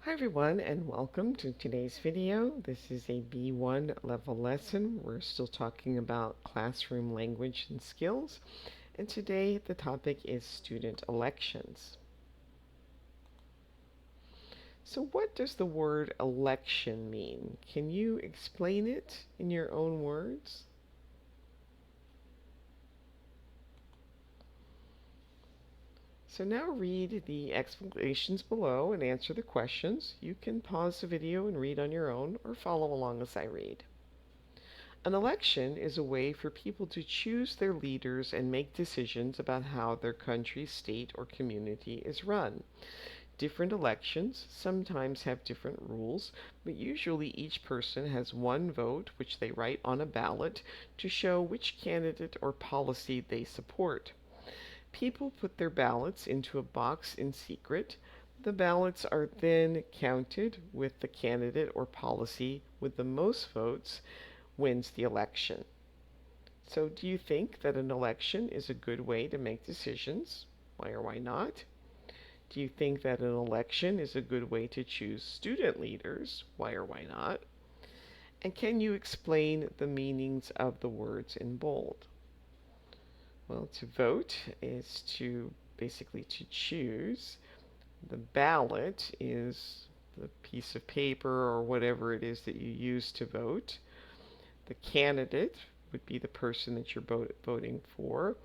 Hi everyone and welcome to today's video. This is a B1 level lesson. We're still talking about classroom language and skills, and today the topic is student elections. So what does the word election mean? Can you explain it in your own words? So now read the explanations below and answer the questions. You can pause the video and read on your own or follow along as I read. An election is a way for people to choose their leaders and make decisions about how their country, state, or community is run. Different elections sometimes have different rules, but usually each person has one vote which they write on a ballot to show which candidate or policy they support. People put their ballots into a box in secret. The ballots are then counted with the candidate or policy with the most votes wins the election. So, do you think that an election is a good way to make decisions? Why or why not? Do you think that an election is a good way to choose student leaders? Why or why not? And can you explain the meanings of the words in bold? Well, to vote is to basically to choose. The ballot is the piece of paper or whatever it is that you use to vote. The candidate would be the person that you're voting for.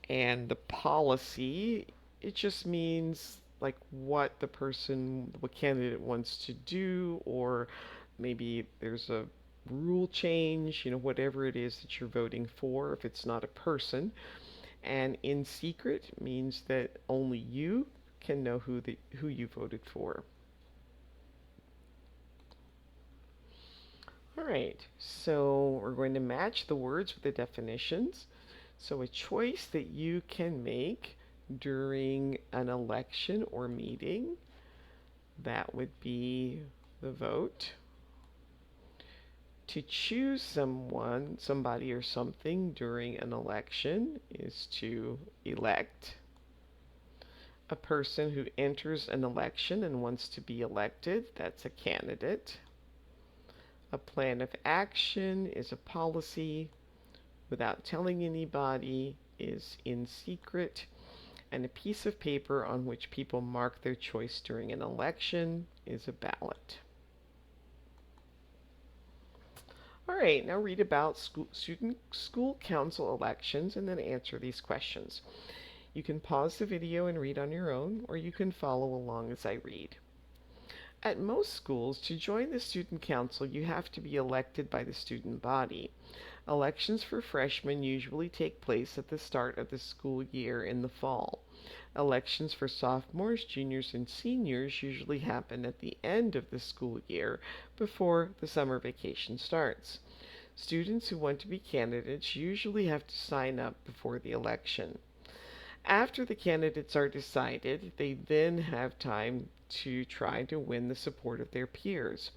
And the policy, it just means like what candidate wants to do, or maybe there's a rule change, whatever it is that you're voting for, if it's not a person. And in secret means that only you can know who you voted for. All right, so we're going to match the words with the definitions. So a choice that you can make during an election or meeting, that would be the vote. To choose somebody or something during an election is to elect. A person who enters an election and wants to be elected, that's a candidate. A plan of action is a policy without telling anybody, is in secret, and a piece of paper on which people mark their choice during an election is a ballot. All right, now read about school council elections and then answer these questions. You can pause the video and read on your own, or you can follow along as I read. At most schools, to join the student council, you have to be elected by the student body. Elections for freshmen usually take place at the start of the school year in the fall. Elections for sophomores, juniors, and seniors usually happen at the end of the school year before the summer vacation starts. Students who want to be candidates usually have to sign up before the election. After the candidates are decided, they then have time to try to win the support of their peers.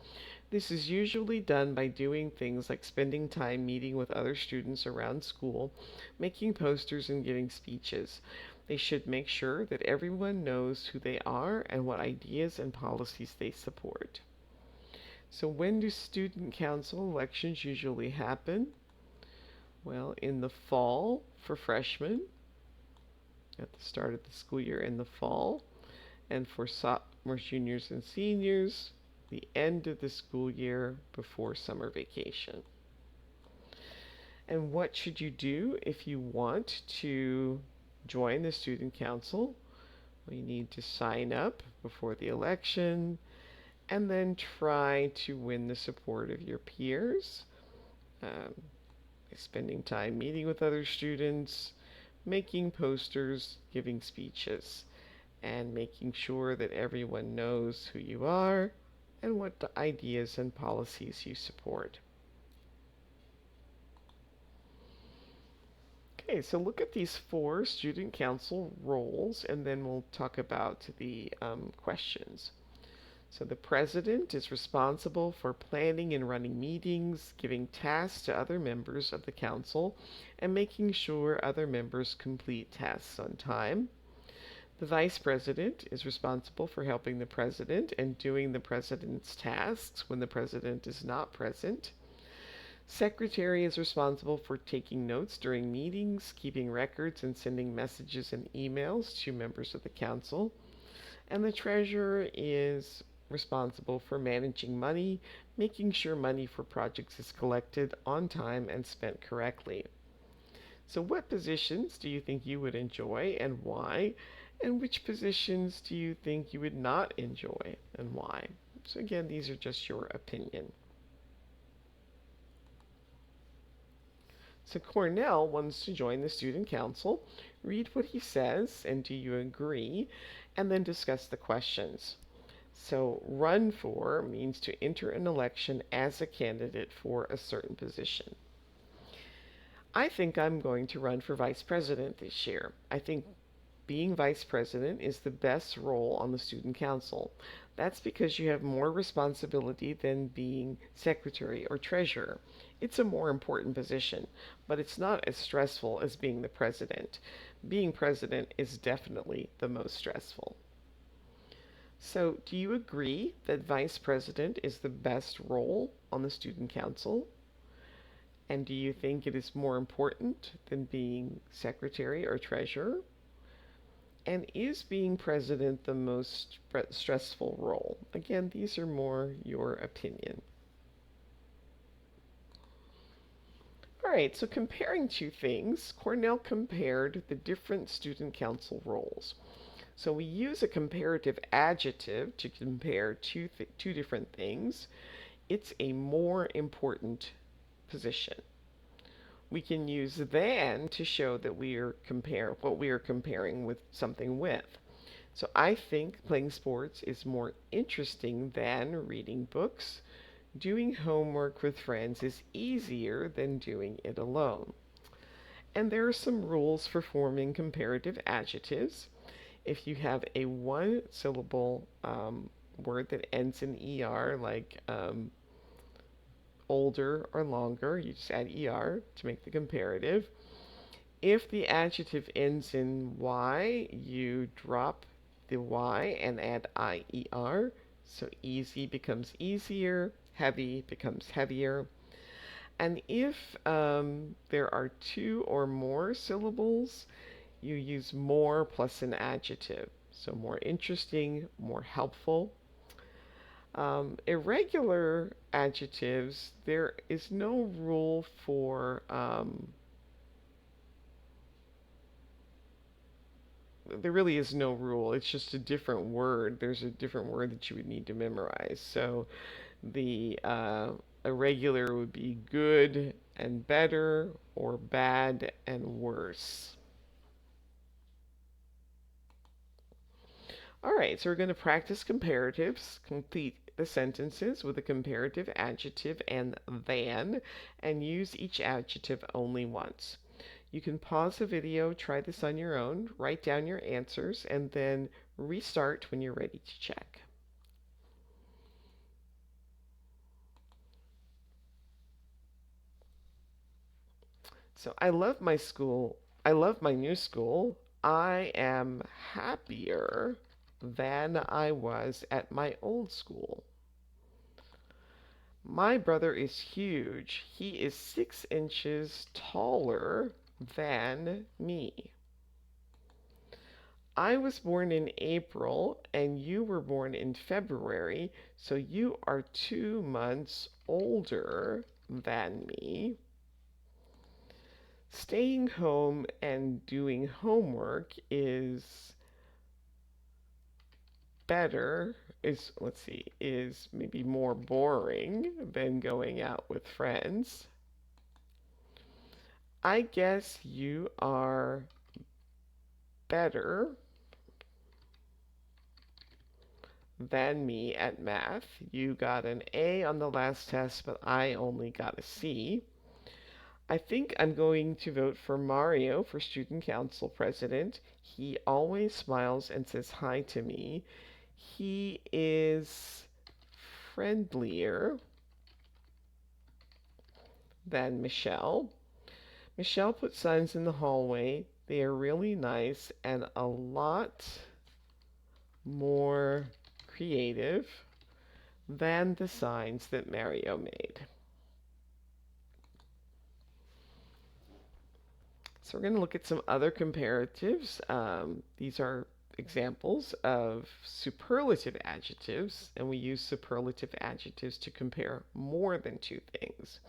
This is usually done by doing things like spending time meeting with other students around school, making posters, and giving speeches. They should make sure that everyone knows who they are and what ideas and policies they support. So when do student council elections usually happen? Well, in the fall for freshmen, at the start of the school year in the fall, and for sophomores, juniors, and seniors, the end of the school year before summer vacation. And what should you do if you want to join the student council? Well, you need to sign up before the election and then try to win the support of your peers by spending time meeting with other students, making posters, giving speeches, and making sure that everyone knows who you are and what the ideas and policies you support. Okay, so look at these 4 student council roles, and then we'll talk about the questions. So the president is responsible for planning and running meetings, giving tasks to other members of the council, and making sure other members complete tasks on time. The vice president is responsible for helping the president and doing the president's tasks when the president is not present. Secretary is responsible for taking notes during meetings, keeping records, and sending messages and emails to members of the council. And the treasurer is responsible for managing money, making sure money for projects is collected on time and spent correctly. So, what positions do you think you would enjoy and why? And which positions do you think you would not enjoy and why? So, again, these are just your opinion. So, Cornell wants to join the student council. Read what he says and do you agree? And then discuss the questions. So, run for means to enter an election as a candidate for a certain position. I think I'm going to run for vice president this year. I think being vice president is the best role on the student council. That's because you have more responsibility than being secretary or treasurer. It's a more important position, but it's not as stressful as being the president. Being president is definitely the most stressful. So, do you agree that vice president is the best role on the student council? And do you think it is more important than being secretary or treasurer? And is being president the most stressful role? Again, these are more your opinion. All right, so comparing two things, Cornell compared the different student council roles. So we use a comparative adjective to compare two different things. It's a more important position. We can use than to show that we are what we are comparing with something with. So I think playing sports is more interesting than reading books. Doing homework with friends is easier than doing it alone. And there are some rules for forming comparative adjectives. If you have a one syllable word that ends in er, like older or longer, you just add er to make the comparative. If the adjective ends in y, you drop the y and add ier. So easy becomes easier, heavy becomes heavier. And if there are two or more syllables, you use more plus an adjective. So more interesting, more helpful. Irregular adjectives, there is no rule for there really is no rule. It's just a different word. There's a different word that you would need to memorize. So the irregular would be good and better, or bad and worse. All right, so we're going to practice comparatives. Complete the sentences with a comparative adjective and than, and use each adjective only once. You can pause the video, try this on your own, write down your answers, and then restart when you're ready to check. So I love my school. I love my new school. I am happier than I was at my old school. My brother is huge. He is 6 inches taller than me. I was born in April and you were born in February, so you are 2 months older than me. Staying home and doing homework is better, is maybe more boring than going out with friends. I guess you are better than me at math. You got an A on the last test, but I only got a C. I think I'm going to vote for Mario for student council president. He always smiles and says hi to me. He is friendlier than Michelle. Michelle put signs in the hallway They are really nice and a lot more creative than the signs that Mario made. So we're going to look at some other comparatives. These are examples of superlative adjectives, and we use superlative adjectives to compare more than two things.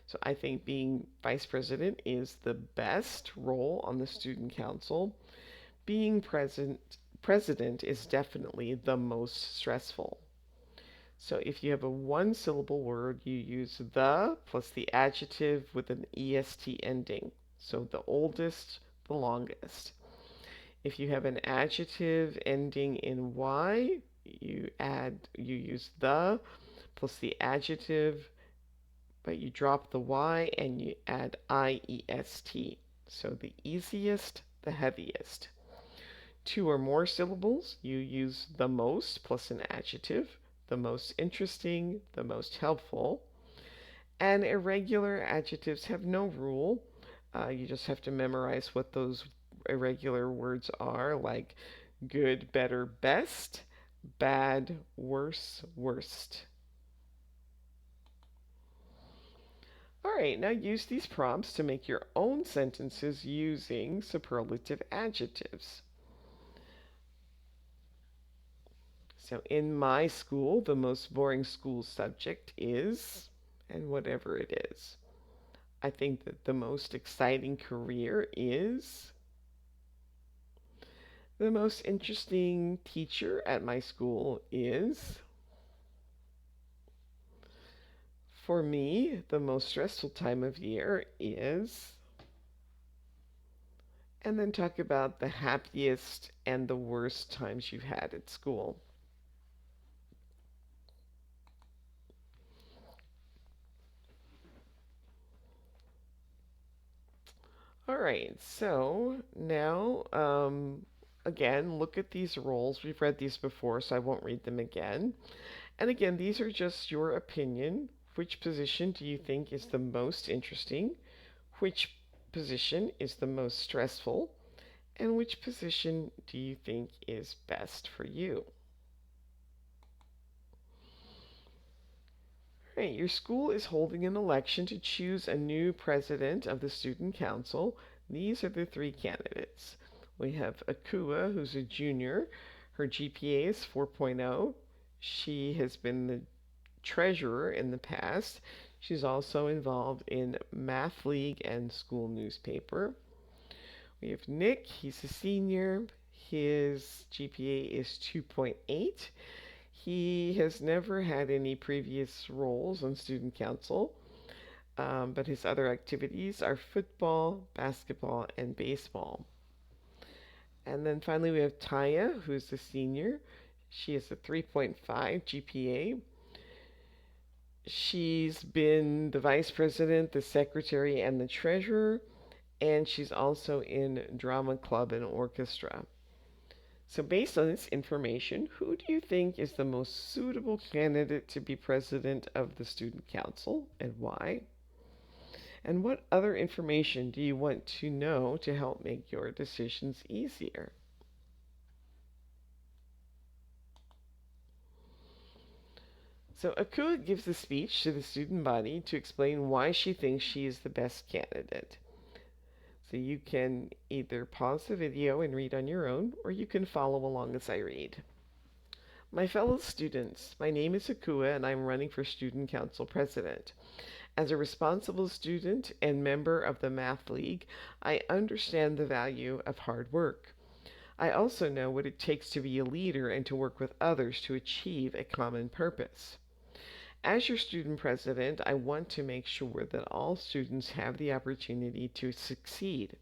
So I think being vice president is the best role on the student council. Being president is definitely the most stressful. So if you have a one syllable word, you use the plus the adjective with an est ending. So the oldest, the longest. If you have an adjective ending in y, you use the plus the adjective, but you drop the y and you add iest. So the easiest, the heaviest. Two or more syllables, you use the most plus an adjective, the most interesting, the most helpful. And irregular adjectives have no rule. You just have to memorize what those irregular words are, like good, better, best, bad, worse, worst. All right, now use these prompts to make your own sentences using superlative adjectives. So in my school, the most boring school subject is, and whatever it is. I think that the most exciting career is, the most interesting teacher at my school is, for me, the most stressful time of year is, and then talk about the happiest and the worst times you've had at school. All right, so now, again, look at these roles. We've read these before, so I won't read them again. And again, these are just your opinion. Which position do you think is the most interesting? Which position is the most stressful? And which position do you think is best for you? Right, your school is holding an election to choose a new president of the student council. These are the three candidates. We have Akua, who's a junior. Her GPA is 4.0. She has been the treasurer in the past. She's also involved in Math League and school newspaper. We have Nick, he's a senior. His GPA is 2.8. He has never had any previous roles on student council, but his other activities are football, basketball, and baseball. And then finally, we have Taya, who's a senior. She has a 3.5 GPA. She's been the vice president, the secretary, and the treasurer, and she's also in drama club and orchestra. So, based on this information, who do you think is the most suitable candidate to be president of the student council and why? And what other information do you want to know to help make your decisions easier? So, Akua gives a speech to the student body to explain why she thinks she is the best candidate. So, you can either pause the video and read on your own, or you can follow along as I read. My fellow students, my name is Akua and I'm running for Student Council President. As a responsible student and member of the Math League, I understand the value of hard work. I also know what it takes to be a leader and to work with others to achieve a common purpose. As your student president, I want to make sure that all students have the opportunity to succeed.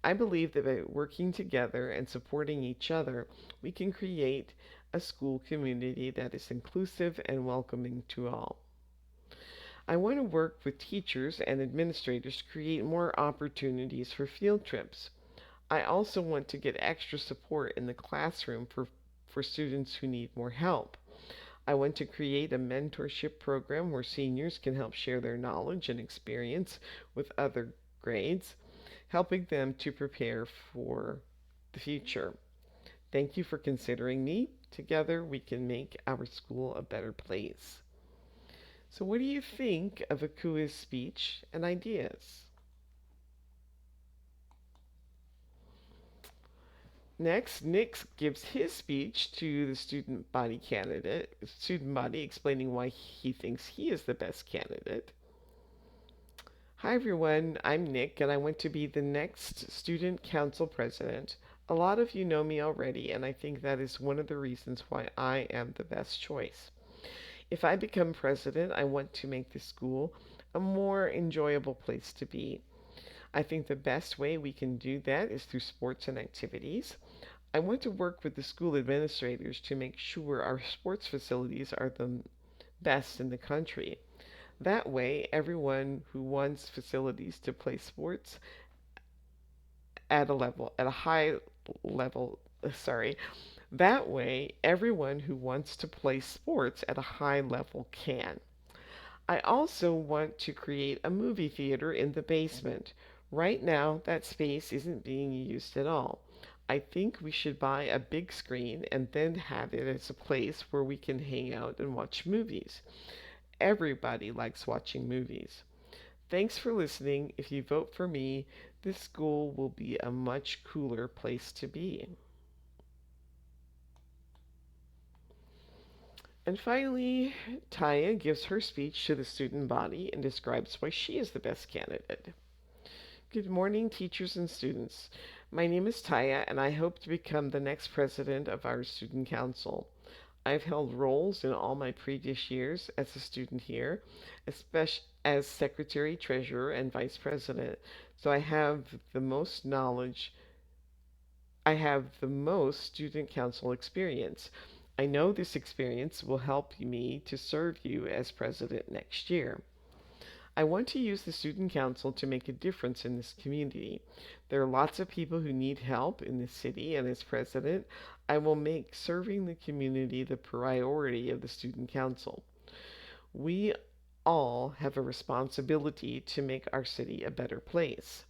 I believe that by working together and supporting each other, we can create a school community that is inclusive and welcoming to all. I want to work with teachers and administrators to create more opportunities for field trips. I also want to get extra support in the classroom for students who need more help. I want to create a mentorship program where seniors can help share their knowledge and experience with other grades. helping them to prepare for the future. Thank you for considering me. Together, we can make our school a better place. So, what do you think of Akua's speech and ideas? Next, Nick gives his speech to the student body explaining why he thinks he is the best candidate. Hi everyone, I'm Nick and I want to be the next student council president. A lot of you know me already, and I think that is one of the reasons why I am the best choice. If I become president, I want to make the school a more enjoyable place to be. I think the best way we can do that is through sports and activities. I want to work with the school administrators to make sure our sports facilities are the best in the country. That way, everyone who wants facilities to play sports at a high level, sorry, that way, everyone who wants to play sports at a high level can. I also want to create a movie theater in the basement. Right now, that space isn't being used at all. I think we should buy a big screen and then have it as a place where we can hang out and watch movies. Everybody likes watching movies. Thanks for listening. If you vote for me, this school will be a much cooler place to be. And finally, Taya gives her speech to the student body and describes why she is the best candidate. Good morning, teachers and students. My name is Taya, and I hope to become the next president of our student council. I've held roles in all my previous years as a student here, especially as secretary, treasurer, and vice president. So I have the most student council experience. I know this experience will help me to serve you as president next year. I want to use the student council to make a difference in this community. There are lots of people who need help in this city, and as president, I will make serving the community the priority of the student council. We all have a responsibility to make our city a better place.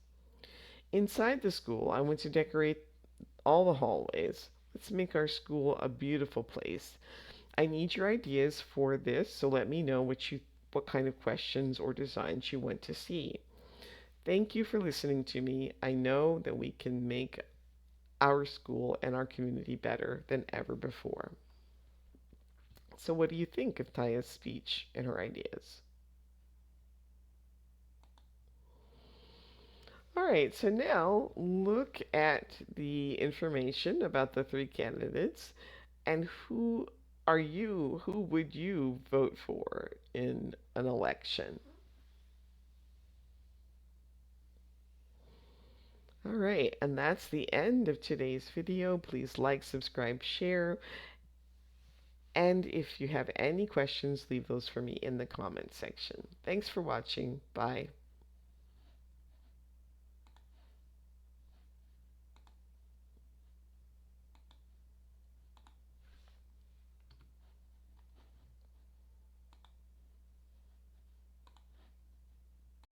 Inside the school, I want to decorate all the hallways. Let's make our school a beautiful place. I need your ideas for this, so let me know what kind of questions or designs you want to see. Thank you for listening to me. I know that we can make our school and our community better than ever before. So what do you think of Taya's speech and her ideas? All right, so now look at the information about the three candidates and who would you vote for in an election? All right, and that's the end of today's video. Please like, subscribe, share, and if you have any questions, leave those for me in the comment section. Thanks for watching. Bye.